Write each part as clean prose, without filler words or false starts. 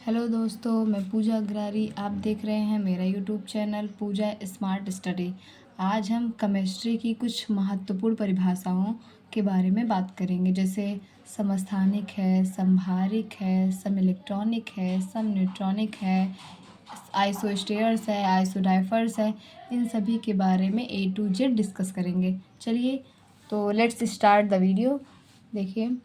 Hello दोस्तों, मैं पूजा अग्रारी। आप देख रहे हैं मेरा यूट्यूब चैनल पूजा स्मार्ट स्टडी। आज हम केमिस्ट्री की कुछ महत्वपूर्ण परिभाषाओं के बारे में बात करेंगे, जैसे समस्थानिक है, समभारिक है, सम इलेक्ट्रॉनिक है, सम न्यूट्रॉनिक है, आइसोस्टेयर्स है, आइसोडाइफर्स है। इन सभी के बारे में A to Z डिस्कस करेंगे। चलिए तो लेट्स स्टार्ट द वीडियो। देखिए,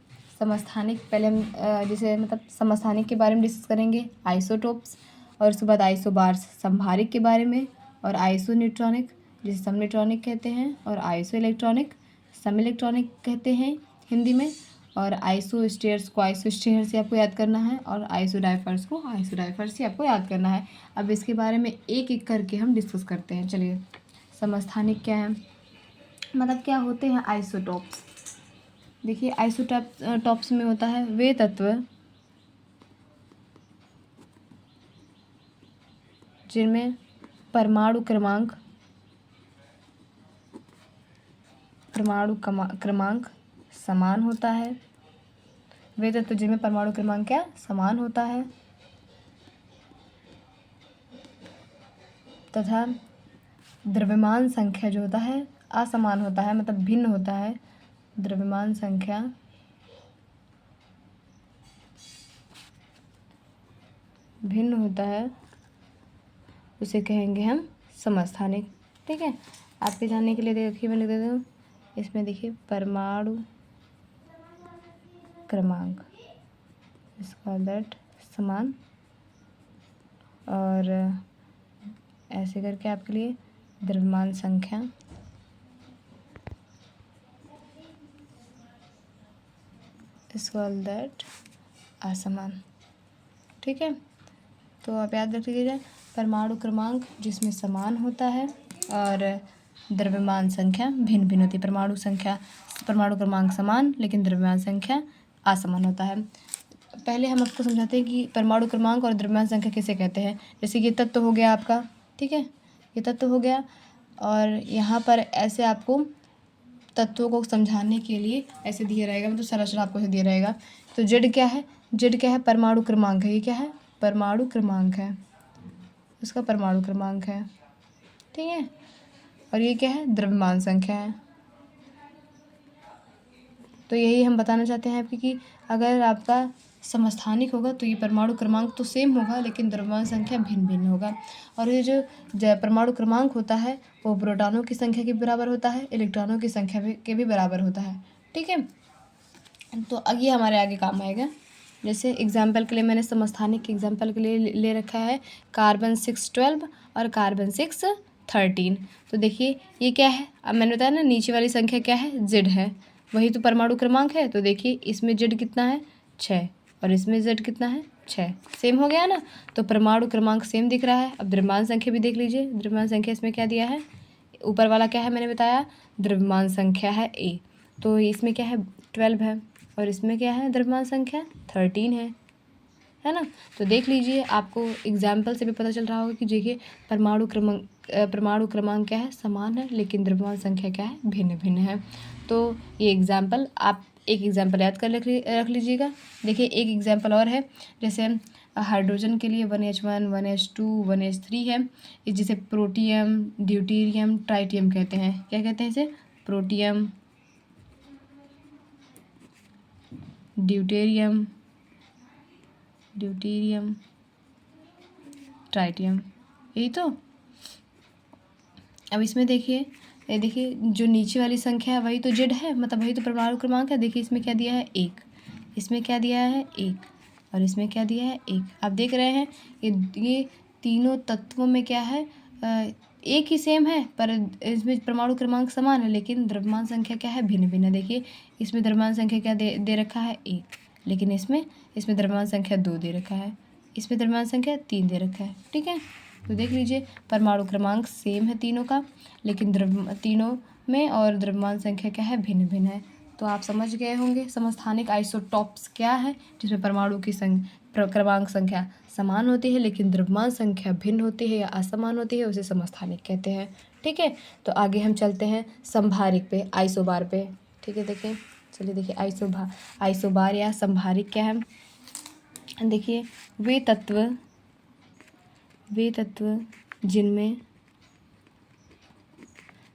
समस्थानिक पहले हम जैसे समस्थानिक के बारे में डिस्कस करेंगे, आइसोटोप्स, और उसके बाद आइसोबार्स समभारिक के बारे में, और आइसो न्यूट्रॉनिक जिसे सम न्यूट्रॉनिक कहते हैं, और आइसो इलेक्ट्रॉनिक सम इलेक्ट्रॉनिक कहते हैं हिंदी में, और आइसो स्टेयर्स को आइसो स्टेयर से आपको याद करना है, और आइसोडाइफर्स को आइसोडाइफर्स से आपको याद करना है। अब इसके बारे में एक एक करके हम डिस्कस करते हैं। चलिए, समस्थानिक क्या है, मतलब क्या होते हैं आइसोटोप्स। देखिए, आइसोटॉप्स में होता है वे तत्व जिनमें परमाणु क्रमांक समान होता है। वे तत्व जिनमें परमाणु क्रमांक क्या समान होता है, तथा द्रव्यमान संख्या जो होता है असमान होता है, मतलब भिन्न होता है। द्रव्यमान संख्या भिन्न होता है, उसे कहेंगे हम समस्थानिक। ठीक है, आपके जानने के लिए देखिए मैं लिख देती हूँ। इसमें देखिए परमाणु क्रमांक, इसका दैट समान, और ऐसे करके आपके लिए द्रव्यमान संख्या इसका दैट असमान। ठीक है, तो आप याद रख लीजिए, परमाणु क्रमांक जिसमें समान होता है और द्रव्यमान संख्या भिन्न भिन्न होती है। परमाणु क्रमांक समान लेकिन द्रव्यमान संख्या असमान होता है। पहले हम आपको समझाते हैं कि परमाणु क्रमांक और द्रव्यमान संख्या किसे कहते हैं। जैसे ये तत्व हो गया आपका, ठीक है, ये तत्व हो गया, और यहाँ पर ऐसे आपको तत्वों को समझाने के लिए ऐसे दिया रहेगा, मतलब संरचना आपको ऐसे दिया रहेगा। तो जेड क्या है, जेड क्या है, परमाणु क्रमांक है। ये क्या है, परमाणु क्रमांक है, उसका परमाणु क्रमांक है, ठीक है। और ये क्या है, द्रव्यमान संख्या है। तो यही हम बताना चाहते हैं आपकी कि अगर आपका समस्थानिक होगा तो ये परमाणु क्रमांक तो सेम होगा लेकिन द्रव्यमान संख्या भिन्न भिन्न होगा। और ये जो परमाणु क्रमांक होता है वो प्रोटॉनों की संख्या के बराबर होता है, इलेक्ट्रॉनों की संख्या के भी बराबर होता है। ठीक है, तो अब ये हमारे आगे काम आएगा। जैसे एग्जाम्पल के लिए मैंने समस्थानिक के एग्जाम्पल के लिए ले रखा है कार्बन 612 और कार्बन 613। तो देखिए ये क्या है, अब मैंने बताया ना नीचे वाली संख्या क्या है, जेड है, वही तो परमाणु क्रमांक है। तो देखिए इसमें जेड कितना है, 6, और इसमें जेड कितना है, 6, सेम हो गया ना। तो परमाणु क्रमांक सेम दिख रहा है। अब द्रव्यमान संख्या भी देख लीजिए, द्रव्यमान संख्या इसमें क्या दिया है, ऊपर वाला क्या है मैंने बताया, द्रव्यमान संख्या है ए, तो इसमें क्या है 12 है, और इसमें क्या है द्रव्यमान संख्या 13 है ना। तो देख लीजिए, आपको एग्जाम्पल से भी पता चल रहा होगा कि देखिए परमाणु क्रमांक क्या है, समान है, लेकिन द्रव्यमान संख्या क्या है, भिन्न भिन्न है। तो ये एग्जाम्पल आप एक एग्जाम्पल याद कर रख लीजिएगा। देखिए एक एग्जाम्पल और है, जैसे हाइड्रोजन के लिए 1H1 1H2 1H3 है, जिसे प्रोटियम ड्यूटेरियम ट्राइटियम कहते हैं। क्या कहते हैं इसे, प्रोटियम ड्यूटेरियम ट्राइटियम, यही तो। अब इसमें देखिए, ये देखिए जो नीचे वाली संख्या है वही तो जेड है, मतलब वही तो परमाणु क्रमांक है। देखिए इसमें क्या दिया है, 1, इसमें क्या दिया है, 1, और इसमें क्या दिया है, 1। आप देख रहे हैं ये तीनों तत्वों में क्या है, एक ही सेम है, पर इसमें परमाणु क्रमांक समान है लेकिन द्रव्यमान संख्या क्या है, भिन्न भिन्न है। देखिए इसमें द्रव्यमान संख्या क्या दे रखा है, 1, लेकिन इसमें द्रव्यमान संख्या 2 दे रखा है, इसमें द्रव्यमान संख्या 3 दे रखा है। ठीक है, तो देख लीजिए परमाणु क्रमांक सेम है तीनों का, लेकिन तीनों में और द्रव्यमान संख्या क्या है, भिन्न भिन्न है। तो आप समझ गए होंगे समस्थानिक आइसोटॉप्स क्या है, जिसमें परमाणु की क्रमांक संख्या समान होती है लेकिन द्रव्यमान संख्या भिन्न होती है या असमान होती है, उसे समस्थानिक कहते हैं। ठीक है, तो आगे हम चलते हैं समभारिक पे, आइसोबार पे। ठीक है, देखिए चलिए देखिए आइसोबार या समभारिक क्या है। देखिए वे तत्व जिनमें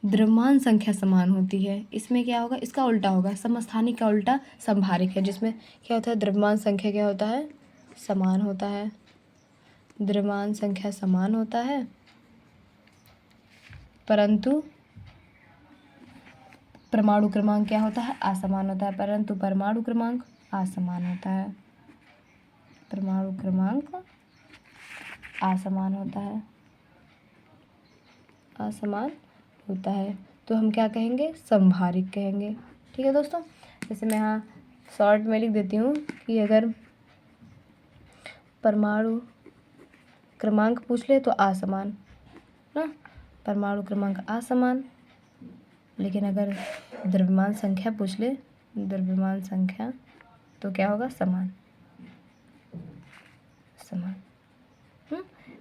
द्रव्यमान संख्या समान होती है, इसमें क्या होगा, इसका उल्टा होगा, समस्थानिक का उल्टा संभारिक है, जिसमें क्या होता है, द्रव्यमान संख्या क्या होता है, समान होता है, द्रव्यमान संख्या समान होता है, परंतु परमाणु क्रमांक क्या होता है, असमान होता है, परंतु परमाणु क्रमांक असमान होता है, परमाणु क्रमांक असमान होता है, असमान होता है, तो हम क्या कहेंगे, संभारिक कहेंगे। ठीक है दोस्तों, जैसे मैं यहाँ शॉर्ट में लिख देती हूँ कि अगर परमाणु क्रमांक पूछ ले तो असमान ना, परमाणु क्रमांक असमान, लेकिन अगर द्रव्यमान संख्या पूछ ले, द्रव्यमान संख्या, तो क्या होगा, समान।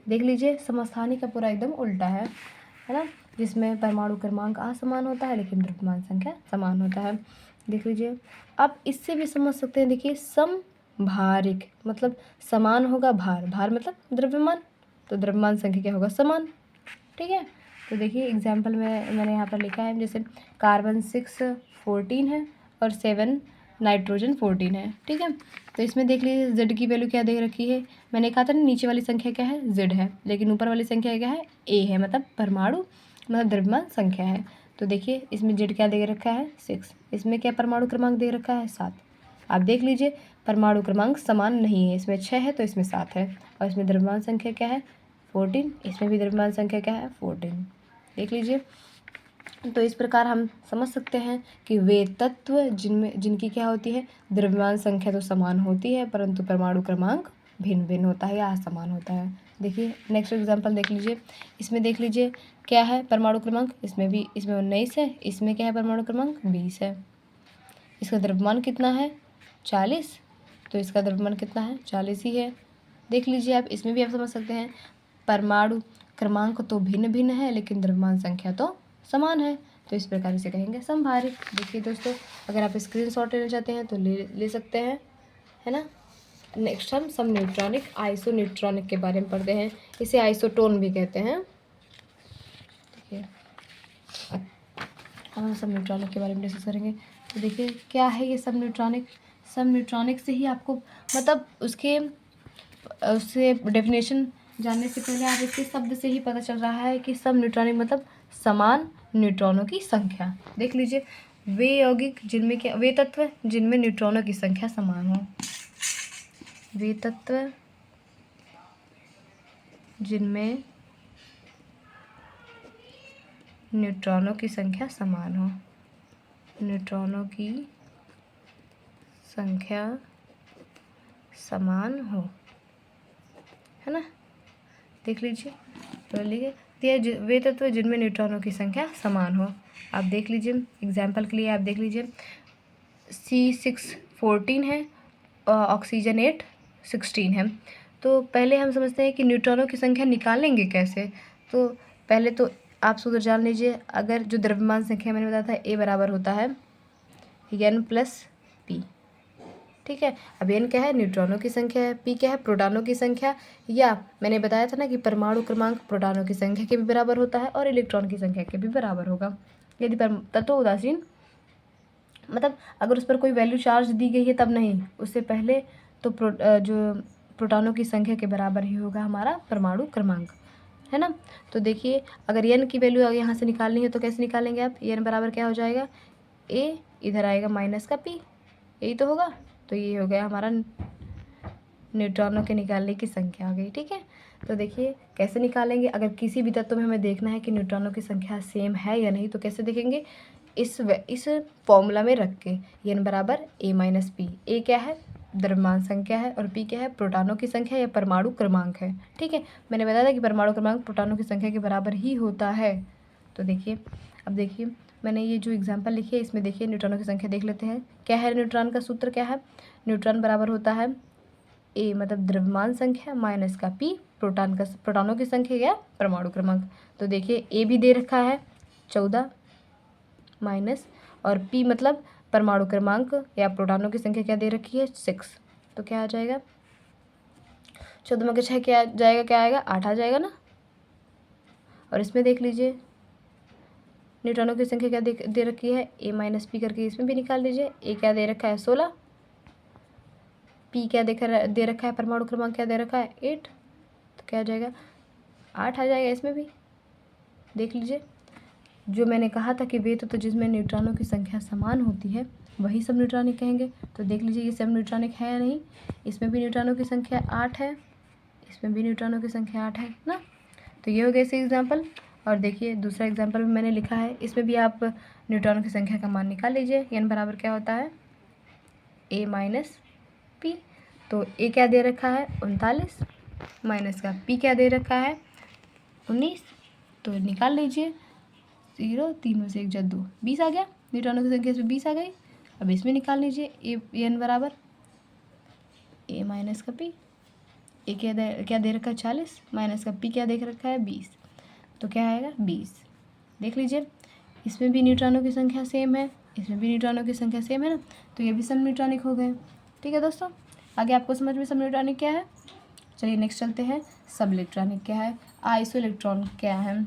देख लीजिए समस्थानिक का पूरा एकदम उल्टा है ना, जिसमें परमाणु क्रमांक असमान होता है लेकिन द्रव्यमान संख्या समान होता है। देख लीजिए, आप इससे भी समझ सकते हैं, देखिए समभारिक मतलब समान होगा, भार मतलब द्रव्यमान, तो द्रव्यमान संख्या क्या होगा, समान। ठीक है, तो देखिए एग्जाम्पल में मैंने यहाँ पर लिखा है, जैसे कार्बन 6 14 है और 7 नाइट्रोजन 14 है। ठीक है, तो इसमें देख लीजिए जेड की वैल्यू क्या दे रखी है, मैंने कहा था ना नीचे वाली संख्या क्या है, जेड है, लेकिन ऊपर वाली संख्या क्या है, ए है, मतलब परमाणु मतलब द्रव्यमान संख्या है। तो देखिए इसमें जेड क्या दे रखा है, 6, इसमें क्या परमाणु क्रमांक दे रखा है, 7। आप देख लीजिए परमाणु क्रमांक समान नहीं है, इसमें 6 है तो इसमें 7 है, और इसमें द्रव्यमान संख्या क्या है, 14, इसमें भी द्रव्यमान संख्या क्या है, 14। देख लीजिए, तो इस प्रकार हम समझ सकते हैं कि वे तत्व जिनकी क्या होती है, द्रव्यमान संख्या तो समान होती है परंतु परमाणु क्रमांक भिन्न भिन्न होता है या असमान होता है। देखिए नेक्स्ट एग्जांपल देख लीजिए, इसमें देख लीजिए क्या है परमाणु क्रमांक, इसमें 19 है, इसमें क्या है परमाणु क्रमांक 20 है, इसका द्रव्यमान कितना है 40, तो इसका द्रव्यमान कितना है 40 ही है। देख लीजिए आप, इसमें भी आप समझ सकते हैं परमाणु क्रमांक तो भिन्न भिन्न है लेकिन द्रव्यमान संख्या तो समान है, तो इस प्रकार इसे कहेंगे संभारिक। देखिए दोस्तों, अगर आप स्क्रीनशॉट लेना चाहते हैं तो ले सकते हैं, है ना। नेक्स्ट हम सब न्यूट्रॉनिक आइसोन्यूट्रॉनिक के बारे में पढ़ते हैं, इसे आइसोटोन भी कहते हैं। देखिए हम सब न्यूट्रॉनिक के बारे में डिस्कस करेंगे। तो देखिए क्या है ये सब न्यूट्रॉनिक, सब न्यूट्रॉनिक से ही आपको मतलब उससे डेफिनेशन जानने से पहले आप इसके शब्द से ही पता चल रहा है कि सब न्यूट्रॉनिक मतलब समान न्यूट्रॉनों की संख्या। देख लीजिए, वे यौगिक जिनमें क्या, वे तत्व जिनमें न्यूट्रॉनों की संख्या समान हो, वे तत्व जिनमें न्यूट्रॉनों की संख्या समान हो, न्यूट्रॉनों की संख्या समान हो, है ना। देख लीजिए, तो लिखिए वे तत्व जिनमें न्यूट्रॉनों की संख्या समान हो। आप देख लीजिए एग्जाम्पल के लिए, आप देख लीजिए C6 14 है और ऑक्सीजन 8 16 है। तो पहले हम समझते हैं कि न्यूट्रॉनों की संख्या निकालेंगे कैसे। तो पहले तो आप सूत्र जान लीजिए, अगर जो द्रव्यमान संख्या मैंने बताया था A बराबर होता है N + P। ठीक है, अब N क्या है, न्यूट्रॉनों की संख्या है, P क्या है, प्रोटॉनों की संख्या, या मैंने बताया था ना कि परमाणु क्रमांक प्रोटॉनों की संख्या के भी बराबर होता है और इलेक्ट्रॉन की संख्या के भी बराबर होगा। यदि तत्व उदासीन मतलब अगर उस पर कोई वैल्यू चार्ज दी गई है तब नहीं, उससे पहले तो जो प्रोटॉनों की संख्या के बराबर ही होगा हमारा परमाणु क्रमांक, है ना। तो देखिए अगर N की वैल्यू यहाँ से निकालनी है तो कैसे निकालेंगे आप, N बराबर क्या हो जाएगा, A इधर आएगा माइनस का P, यही तो होगा। तो ये हो गया हमारा न्यूट्रॉनों के निकालने की संख्या हो गई। ठीक है, तो देखिए कैसे निकालेंगे, अगर किसी भी तत्व में हमें देखना है कि न्यूट्रॉनों की संख्या सेम है या नहीं, तो कैसे देखेंगे, इस फॉर्मूला में रख के N बराबर A - P। A क्या है, द्रव्यमान संख्या है, और P क्या है, प्रोटॉनों की संख्या या परमाणु क्रमांक है। ठीक है, मैंने बताया था कि परमाणु क्रमांक प्रोटॉनों की संख्या के बराबर ही होता है। तो देखिए, अब देखिए मैंने ये जो एग्जाम्पल लिखी है इसमें देखिए न्यूट्रॉनों की संख्या देख लेते हैं। क्या है न्यूट्रॉन का सूत्र, क्या है, न्यूट्रॉन बराबर होता है A मतलब द्रव्यमान संख्या माइनस का P प्रोटॉनों की संख्या या परमाणु क्रमांक। तो देखिए A भी दे रखा है 14 माइनस, और P मतलब परमाणु क्रमांक या प्रोटॉनों की संख्या क्या दे रखी है 6, तो क्या आ जाएगा 14 में 6 क्या जाएगा, क्या आएगा, 8 आ जाएगा ना। और इसमें देख लीजिए न्यूट्रॉनों की संख्या क्या दे रखी है, a माइनस पी करके इसमें भी निकाल लीजिए। a क्या दे रखा है 16, p क्या दे रखा है, परमाणु क्रमांक क्या दे रखा है 8, तो क्या आ जाएगा 8 आ जाएगा। इसमें भी देख लीजिए जो मैंने कहा था कि वे तो जिसमें न्यूट्रॉनों की संख्या समान होती है वही सब न्यूट्रॉनिक कहेंगे। तो देख लीजिए ये सब न्यूट्रॉनिक है या नहीं, इसमें भी न्यूट्रॉनों की संख्या 8 है, इसमें भी न्यूट्रॉनों की संख्या 8 है ना। तो ये हो गया इसी एग्जाम्पल। और देखिए दूसरा एग्जाम्पल में मैंने लिखा है, इसमें भी आप न्यूट्रॉनों की संख्या का मान निकाल लीजिए। n बराबर क्या होता है a माइनस पी। तो a क्या दे रखा है 39 माइनस का p क्या दे रखा है 19, तो निकाल लीजिए 0, 3 में से 1 जब 2, 20 आ गया। न्यूट्रॉनों की संख्या इसमें 20 आ गई। अब इसमें निकाल लीजिए n बराबर a माइनस का p। ए क्या दे रखा है 40 माइनस का p क्या देख रखा है 20, तो क्या आएगा 20। देख लीजिए इसमें भी न्यूट्रॉनों की संख्या सेम है, इसमें भी न्यूट्रॉनों की संख्या सेम है ना, तो ये भी सब न्यूट्रॉनिक हो गए। ठीक है दोस्तों, आगे आपको समझ में सब न्यूट्रॉनिक क्या है। चलिए नेक्स्ट चलते हैं, सब इलेक्ट्रॉनिक क्या है, आइसो इलेक्ट्रॉन क्या है।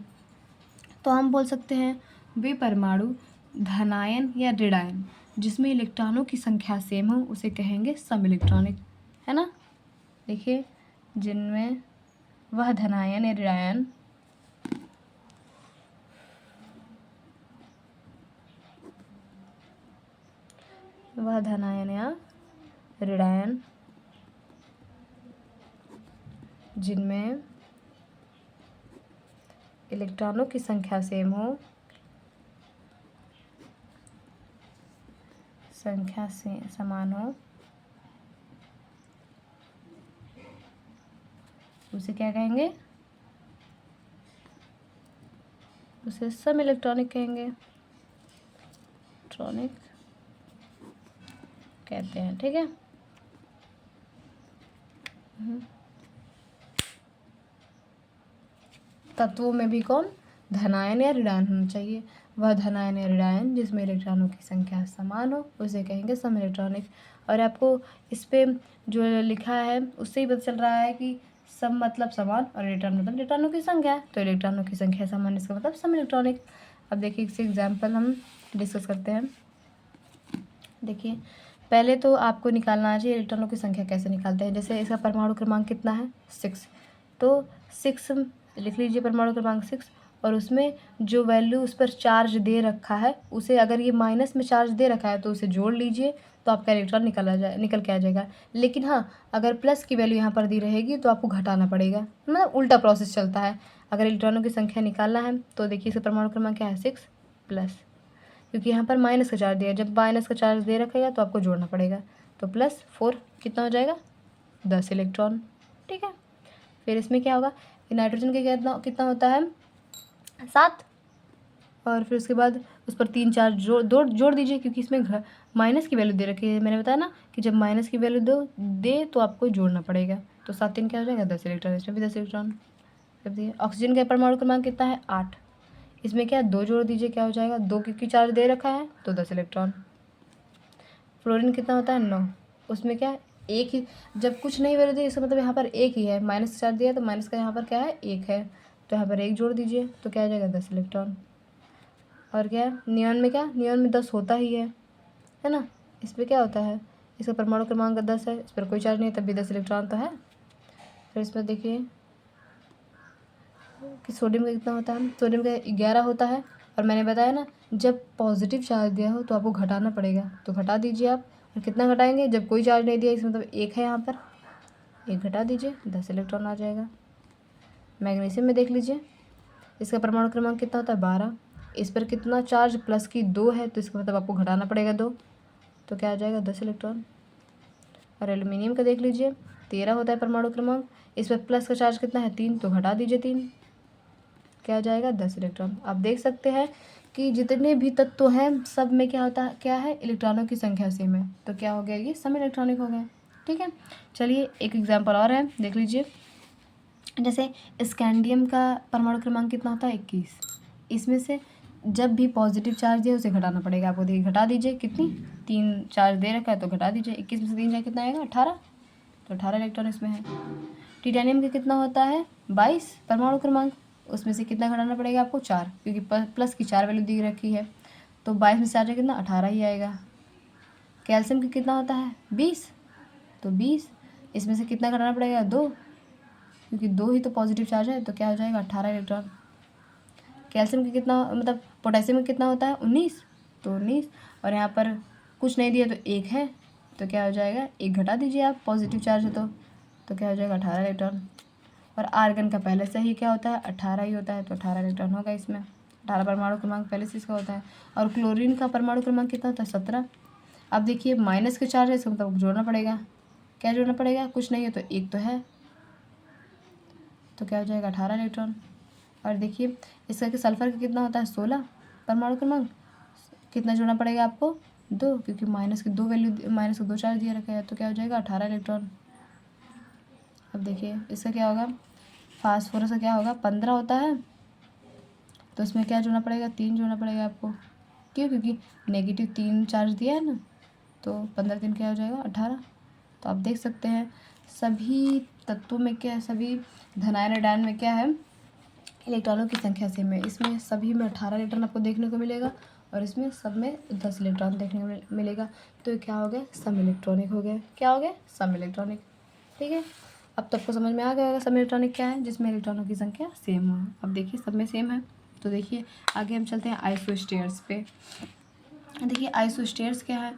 तो हम बोल सकते हैं वे परमाणु धनायन या ऋणायन जिसमें इलेक्ट्रॉनों की संख्या सेम हो उसे कहेंगे सम इलेक्ट्रॉनिक, है ना। देखिए जिनमें वह धनायन या ऋणायन या ऋणायन जिनमें इलेक्ट्रॉनों की संख्या सेम हो, संख्या से समान हो, उसे क्या कहेंगे, उसे सम इलेक्ट्रॉनिक कहेंगे, इलेक्ट्रॉनिक कहते हैं। ठीक है, तत्वों में भी कौन धनायन या ऋणायन होना चाहिए। वह धनायन या ऋणायन जिसमें इलेक्ट्रॉनों की संख्या समान हो उसे कहेंगे सम इलेक्ट्रॉनिक। और आपको इस पे जो लिखा है उससे ही पता चल रहा है कि सम मतलब समान और इलेक्ट्रॉन मतलब इलेक्ट्रॉनों की संख्या, तो इलेक्ट्रॉनों की संख्या समान इसका मतलब सम इलेक्ट्रॉनिक। अब देखिए इसी एग्जाम्पल हम डिस्कस करते हैं। देखिए पहले तो आपको निकालना चाहिए इलेक्ट्रॉनों की संख्या कैसे निकालते हैं। जैसे इसका परमाणु क्रमांक कितना है 6, तो 6 लिख लीजिए परमाणु क्रमांक 6, और उसमें जो वैल्यू उस पर चार्ज दे रखा है उसे अगर ये माइनस में चार्ज दे रखा है तो उसे जोड़ लीजिए तो आपका इलेक्ट्रॉन निकल के आ जाएगा। लेकिन हाँ अगर प्लस की वैल्यू यहाँ पर दी रहेगी तो आपको घटाना पड़ेगा, मतलब उल्टा प्रोसेस चलता है। अगर इलेक्ट्रॉनों की संख्या निकालना है तो देखिए इसका परमाणु क्रमांक क्या है 6 प्लस, क्योंकि यहाँ पर माइनस का चार्ज दिया है, जब माइनस का चार्ज दे रखेगा तो आपको जोड़ना पड़ेगा, तो +4 कितना हो जाएगा 10 इलेक्ट्रॉन। ठीक है, फिर इसमें क्या होगा नाइट्रोजन का कितना होता है 7, और फिर उसके बाद उस पर 3 चार्ज जोड़ दीजिए, क्योंकि इसमें माइनस की वैल्यू दे रखी है। मैंने बताया ना कि जब माइनस की वैल्यू दे तो आपको जोड़ना पड़ेगा, तो 7 3 क्या हो जाएगा 10 इलेक्ट्रॉन, इसमें भी 10 इलेक्ट्रॉन। ऑक्सीजन का परमाणु क्रमांक कितना है 8, इसमें क्या 2 जोड़ दीजिए क्या हो जाएगा 2, क्योंकि चार्ज दे रखा है तो 10 इलेक्ट्रॉन। फ्लोरीन कितना होता है 9, उसमें क्या है 1 ही, जब कुछ नहीं वैल्यू दी इसका मतलब यहाँ पर 1 ही है, माइनस चार्ज दिया तो माइनस का यहाँ पर क्या है 1 है, तो यहाँ पर 1 जोड़ दीजिए तो क्या आ जाएगा 10 इलेक्ट्रॉन। और क्या नियॉन में, क्या नियॉन में 10 होता ही है ना। इस पर क्या होता है इसका परमाणु क्रमांक 10 है, इस पर कोई चार्ज नहीं तब भी 10 इलेक्ट्रॉन तो है। फिर इसमें देखिए कि सोडियम का कितना होता है, सोडियम का 11 होता है। और मैंने बताया ना जब पॉजिटिव चार्ज दिया हो तो आपको घटाना पड़ेगा, तो घटा दीजिए आप। और कितना घटाएंगे, जब कोई चार्ज नहीं दिया इसका मतलब 1 है, यहाँ पर 1 घटा दीजिए 10 इलेक्ट्रॉन आ जाएगा। मैग्नीशियम में देख लीजिए इसका परमाणु क्रमांक कितना होता है 12, इस पर कितना चार्ज प्लस की 2 है, तो इसका मतलब आपको घटाना पड़ेगा 2, तो क्या आ जाएगा 10 इलेक्ट्रॉन। और एल्यूमिनियम का देख लीजिए 13 होता है परमाणु क्रमांक, इस पर प्लस का चार्ज कितना है 3, तो घटा दीजिए 3, क्या आ जाएगा 10 इलेक्ट्रॉन। आप देख सकते हैं कि जितने भी तत्व हैं सब में क्या होता है, क्या है इलेक्ट्रॉनों की संख्या सेम है, तो क्या हो गया ये सम इलेक्ट्रॉनिक हो गए। ठीक है, चलिए एक एग्जाम्पल और है देख लीजिए। जैसे स्कैंडियम का परमाणु क्रमांक कितना होता है 21, इसमें से जब भी पॉजिटिव चार्ज दिया उसे घटाना पड़ेगा आपको। देखिए घटा दीजिए कितनी, 3 चार्ज दे रखा है तो घटा दीजिए, 21 में से 3 जाए कितना आएगा 18, तो 18 इलेक्ट्रॉन इसमें है। टिटेनियम का कितना होता है 22 परमाणु क्रमांक, उसमें से कितना घटाना पड़ेगा आपको 4, क्योंकि प्लस की 4 वैल्यू दी रखी है, तो 22 में से 4 कितना 18 ही आएगा। कैल्शियम का कितना होता है 20, तो 20, इसमें से कितना घटाना पड़ेगा 2, क्योंकि 2 ही तो पॉजिटिव चार्ज है, तो क्या हो जाएगा 18 इलेक्ट्रॉन। कैल्शियम का कितना मतलब पोटेशियम का कितना होता है 19, तो 19, और यहाँ पर कुछ नहीं दिया तो 1 है, तो क्या हो जाएगा 1 घटा दीजिए आप, पॉजिटिव चार्ज है तो क्या हो जाएगा 18 इलेक्ट्रॉन। और आर्गन का पहले से ही क्या होता है 18 ही होता है, तो 18 इलेक्ट्रॉन होगा इसमें, 18 परमाणु क्रमांक पहले से इसका होता है। और क्लोरीन का परमाणु क्रमांक कितना होता है 17। अब देखिए माइनस के चार्ज है, इसका मतलब जोड़ना पड़ेगा, क्या जोड़ना पड़ेगा, कुछ नहीं है तो 1 तो है, तो क्या हो जाएगा 18 इलेक्ट्रॉन। और देखिए इसका कि सल्फर का कितना होता है 16 परमाणु क्रमांक, कितना जोड़ना पड़ेगा आपको 2, क्योंकि माइनस के 2 वैल्यू, माइनस के 2 चार्ज दिया रखा है, तो क्या हो जाएगा 18 इलेक्ट्रॉन। अब देखिए इसका क्या होगा, फास्फोरस का क्या होगा 15 होता है, तो इसमें क्या जोड़ना पड़ेगा 3 जोड़ना पड़ेगा आपको, क्यों, क्योंकि नेगेटिव 3 चार्ज दिया है ना, तो 15 3 क्या हो जाएगा 18। तो आप देख सकते हैं सभी तत्वों में क्या है, सभी धनायन आयन में क्या है, इलेक्ट्रॉनों की संख्या सेम है। इसमें सभी में 18 इलेक्ट्रॉन आपको देखने को मिलेगा, और इसमें सब में 10 इलेक्ट्रॉन देखने को मिलेगा, तो क्या हो गया सम इलेक्ट्रॉनिक हो गया, क्या हो गया सम इलेक्ट्रॉनिक। ठीक है, अब तो आपको समझ में आ गया होगा सम इलेक्ट्रॉनिक क्या है, जिसमें इलेक्ट्रॉनों की संख्या सेम हो। अब देखिए सब में सेम है, तो देखिए आगे हम चलते हैं आइसोस्टेयर्स पे। देखिए आइसोस्टेयर्स क्या है,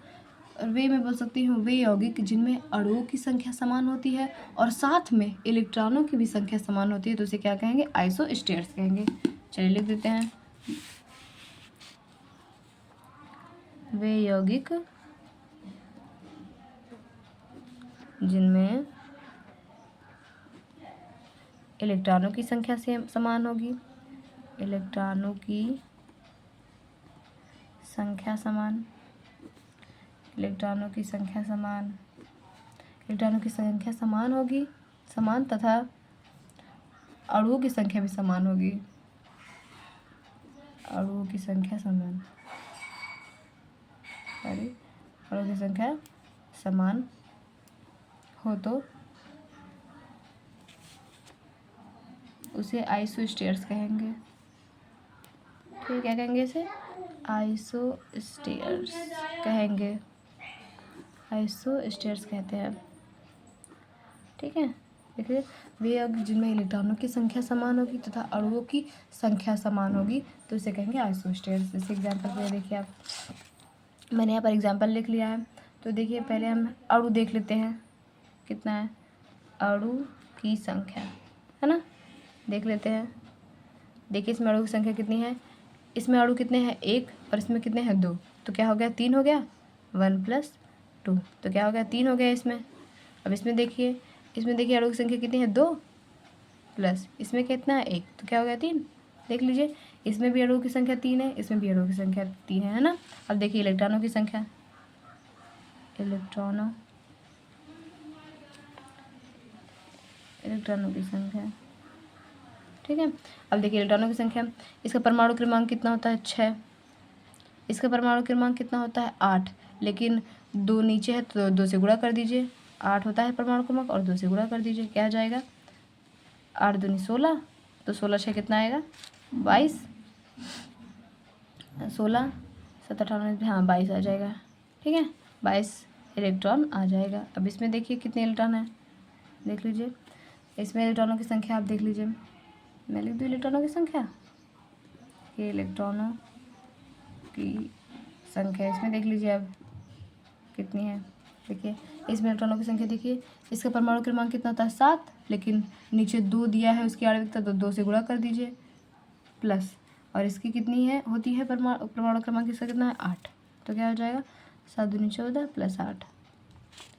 वे मैं बोल सकती हूँ वे यौगिक जिनमें अणुओं की संख्या समान होती है और साथ में इलेक्ट्रॉनों की भी संख्या समान होती है, तो उसे क्या कहेंगे आइसोस्टेयर्स कहेंगे। चलिए लिख देते हैं, वे यौगिक जिनमें इलेक्ट्रॉनों की संख्या से समान होगी, इलेक्ट्रॉनों की संख्या समान, इलेक्ट्रॉनों की संख्या समान, इलेक्ट्रॉनों की संख्या समान होगी, समान तथा अणुओं की संख्या भी समान होगी, अणुओं की संख्या समान, अणुओं की संख्या समान हो तो उसे आइसोस्टेयर्स कहेंगे। ठीक, क्या कहेंगे इसे आइसोस्टेयर्स कहेंगे, आइसोस्टेयर्स कहते हैं। ठीक है, देखिए वे यौगिक जिनमें इलेक्ट्रॉनों की संख्या समान होगी तथा अणुओं की संख्या समान होगी, तो इसे कहेंगे आइसोस्टेयर्स। जैसे एग्जाम्पल के लिए देखिए आप, मैंने यहाँ पर एग्जाम्पल लिख लिया है, तो देखिए पहले हम अणु देख लेते हैं, कितना है अणु की संख्या, है ना, देख लेते हैं। देखिए इसमें अणु की संख्या कितनी है, इसमें अणु कितने हैं 1, और इसमें कितने हैं 2, तो क्या हो गया 3 हो गया, 1 + 2, तो क्या हो गया 3 हो गया इसमें। अब इसमें देखिए अणु की संख्या कितनी है 2 प्लस इसमें कितना है 1, तो क्या हो गया 3। देख लीजिए इसमें भी अणु की संख्या 3 है, इसमें भी अणु की संख्या 3 है ना। अब देखिए इलेक्ट्रॉनों की संख्या, इलेक्ट्रॉनों की संख्या, ठीक है। अब देखिए इलेक्ट्रॉनों की संख्या, इसका परमाणु क्रमांक कितना होता है 6, इसका परमाणु क्रमांक कितना होता है 8, लेकिन 2 नीचे है तो 2 से गुणा कर दीजिए, 8 होता है परमाणु क्रमांक, और 2 से गुणा कर दीजिए, क्या आ जाएगा 8 दूनी 16, तो 16 6 कितना आएगा 22, 16 7 18 हाँ 22 आ जाएगा। ठीक है, 22 इलेक्ट्रॉन आ जाएगा। अब इसमें देखिए कितने इलेक्ट्रॉन है, देख लीजिए इसमें इलेक्ट्रॉनों की संख्या आप देख लीजिए, मैं लिख दूँ इलेक्ट्रॉनों की संख्या, ये इलेक्ट्रॉनों की संख्या इसमें देख लीजिए अब कितनी है। देखिए इसमें इलेक्ट्रॉनों की संख्या देखिए, इसका परमाणु क्रमांक कितना होता है 7, लेकिन नीचे 2 दिया है उसकी आणविकता, तो 2 से गुणा कर दीजिए प्लस, और इसकी कितनी है होती है परमाणु क्रमांक इसका कितना है 8, तो क्या हो जाएगा 7 दूनी 14 + 8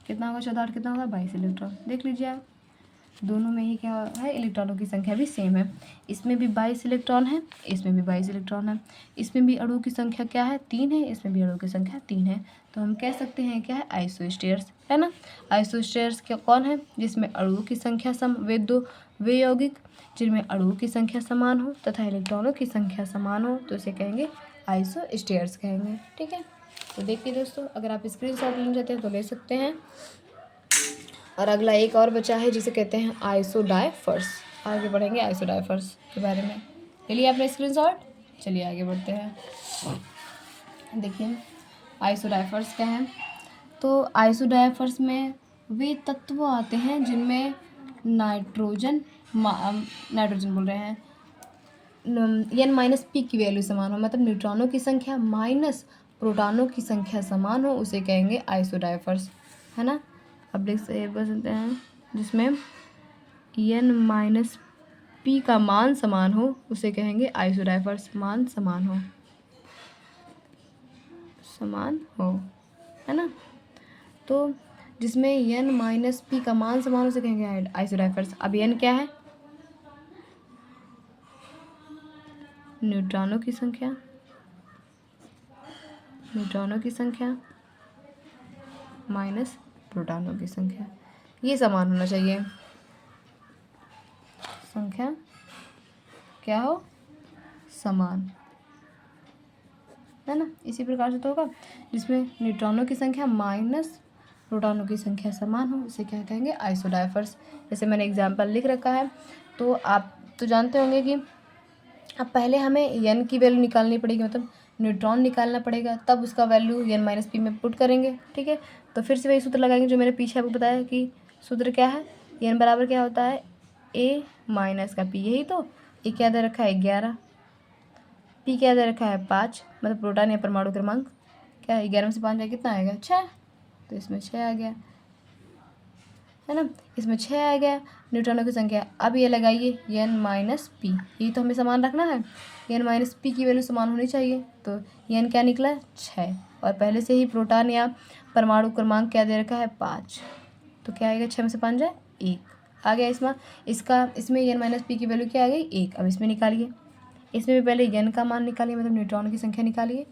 कितना होगा 14 8 कितना होगा 22 इलेक्ट्रॉन। देख लीजिए आप दोनों में ही क्या है इलेक्ट्रॉनों की संख्या भी सेम है, इसमें भी 22 इलेक्ट्रॉन है, इसमें भी 22 इलेक्ट्रॉन है, इसमें भी अणु की संख्या क्या है 3 है, इसमें भी अणु की संख्या 3 है, तो हम कह सकते हैं क्या है आइसोस्टेयर्स, है ना। आइसोस्टेयर्स क्या कौन है, जिसमें अणुओं की संख्या सम, वे यौगिक जिनमें अणुओं की संख्या समान हो तथा इलेक्ट्रॉनों की संख्या समान हो, तो इसे कहेंगे आइसोस्टेयर्स कहेंगे। ठीक है, तो देखिए दोस्तों अगर आप स्क्रीनशॉट लेना चाहते हैं तो ले सकते हैं, और अगला एक और बचा है जिसे कहते हैं आइसोडाइफर्स। आगे बढ़ेंगे आइसोडाइफर्स के बारे में। ले लिया आपने स्क्रीनशॉट, चलिए आगे बढ़ते हैं। देखिए आइसोडाइफर्स क्या है। तो आइसोडाइफर्स में वे तत्व आते हैं जिनमें नाइट्रोजन बोल रहे हैं n-p की वैल्यू समान हो, मतलब न्यूट्रॉनों की संख्या माइनस प्रोटॉनों की संख्या समान हो, उसे कहेंगे आइसोडाइफर्स, है ना। अब देख सकते हैं जिसमें n-p का मान समान हो उसे कहेंगे आइसोडाइफर्स। मान समान हो, है ना। तो जिसमें n-p का मान समान हो उसे कहेंगे आइसोडाइफर्स। अब n क्या है? न्यूट्रॉनों की संख्या माइनस प्रोटॉनों की संख्या, ये समान होना चाहिए। संख्या क्या हो? समान, है ना। इसी प्रकार से तो होगा जिसमें न्यूट्रॉनों की संख्या माइनस प्रोटॉनों की संख्या समान हो उसे क्या कहेंगे? आइसोडाइफर्स। जैसे मैंने एग्जाम्पल लिख रखा है, तो आप तो जानते होंगे कि अब पहले हमें n की वैल्यू निकालनी पड़ेगी, मतलब न्यूट्रॉन निकालना पड़ेगा, तब उसका वैल्यू n-p में पुट करेंगे, ठीक है। तो फिर से वही सूत्र लगाएंगे जो मैंने पीछे आपको बताया कि सूत्र क्या है, n बराबर क्या होता है? a माइनस का p, यही तो। a क्या दे रखा है? 11, p क्या दे रखा है? 5, मतलब प्रोटॉन या परमाणु क्रमांक क्या है? 11 में से 5 जाए कितना आएगा? 6, तो इसमें 6 आ गया, है ना। इसमें 6 आ गया न्यूट्रॉनों की संख्या। अब ये लगाइए n-p, यही तो हमें समान रखना है, n-p की वैल्यू समान होनी चाहिए। तो n क्या निकला? 6, और पहले से ही प्रोटॉन या परमाणु क्रमांक क्या दे रखा है? 5, तो क्या आएगा? 6 में से 5 जाए 1 आ गया। इसमें n-p की वैल्यू क्या आ गई? 1। अब इसमें निकालिए, इसमें भी पहले n का मान निकालिए, मतलब न्यूट्रॉन की संख्या निकालिए।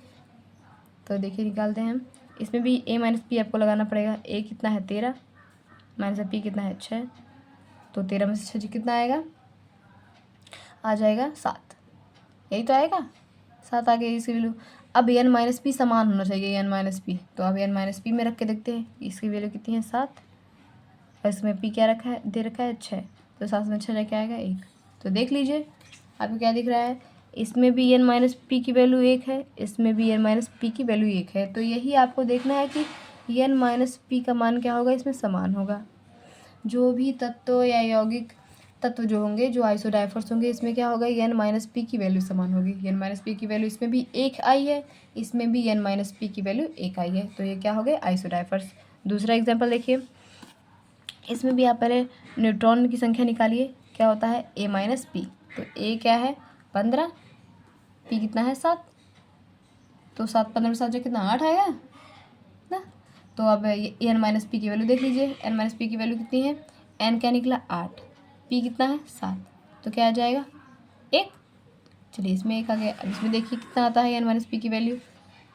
तो देखिए निकालते हैं हम, इसमें भी a-p आपको लगाना पड़ेगा। a कितना है? 13, माइनस p कितना है? 6, तो 13 में से 6 कितना आएगा? आ जाएगा 7, यही तो आएगा, 7 आ गया इसकी वैल्यू। अब n-p समान होना चाहिए, n-p, तो अब n-p में रख के देखते हैं इसकी वैल्यू कितनी है? 7, और इसमें p क्या दे रखा है? 6, तो 7 में 6 क्या आएगा? 1। तो देख लीजिए आपको क्या दिख रहा है, इसमें भी n-p की वैल्यू 1 है, इसमें भी n-p की वैल्यू 1 है। तो यही आपको देखना है कि n-p का मान क्या होगा? इसमें समान होगा। जो भी तत्व या यौगिक तत्व जो होंगे, जो आइसोडाइफर्स होंगे, इसमें क्या होगा? n-p की वैल्यू समान होगी। n-p की वैल्यू इसमें भी 1 आई है, इसमें भी n-p की वैल्यू 1 आई है, तो ये क्या हो गए? आइसोडाइफर्स। दूसरा एग्जाम्पल देखिए, इसमें भी आप पहले न्यूट्रॉन की संख्या निकालिए, क्या होता है? a-p, तो a क्या है? 15, p कितना है? 7, तो 7 15 में 7 जो कितना? 8 आएगा ना। तो अब n-p की वैल्यू देख लीजिए, n-p की वैल्यू कितनी है? n क्या निकला? 8, p कितना है? 7, तो क्या आ जाएगा? 1। चलिए इसमें 1 आ गया। अब इसमें देखिए कितना आता है n-p की वैल्यू।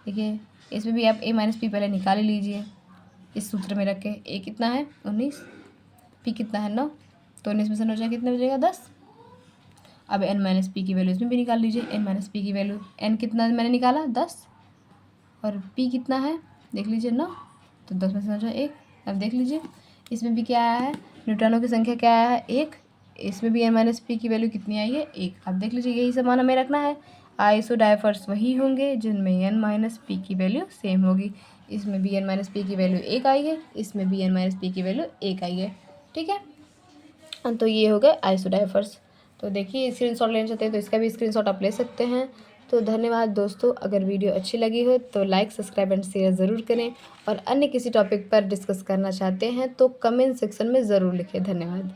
देखिए इसमें भी आप a-p पहले निकाल लीजिए इस सूत्र में रख के। a कितना है? 19, p कितना है? 9, तो 19 में से 9 जाए कितना बचेगा? 10। अब n-p की वैल्यू इसमें भी निकाल लीजिए, n-p की वैल्यू, n कितना मैंने निकाला? 10, और p कितना है? देख लीजिए 9, तो 10 में से 9 जाए 1। अब देख लीजिए इसमें भी क्या आया है? न्यूट्रॉनों की संख्या क्या आया है? 1, इसमें भी n-p की वैल्यू कितनी आई है? 1। अब देख लीजिए यही समान हमें रखना है। आइसोडाइफर्स वही होंगे जिनमें n-p की वैल्यू सेम होगी। इसमें भी n-p की वैल्यू 1 आई है, इसमें भी n-p की वैल्यू 1 आई है, ठीक है। तो ये हो गए आइसोडाइफर्स। तो देखिए स्क्रीनशॉट लेना चाहते हैं तो इसका भी स्क्रीनशॉट आप ले सकते हैं। तो धन्यवाद दोस्तों, अगर वीडियो अच्छी लगी हो तो लाइक, सब्सक्राइब एंड शेयर ज़रूर करें, और अन्य किसी टॉपिक पर डिस्कस करना चाहते हैं तो कमेंट सेक्शन में ज़रूर लिखें। धन्यवाद।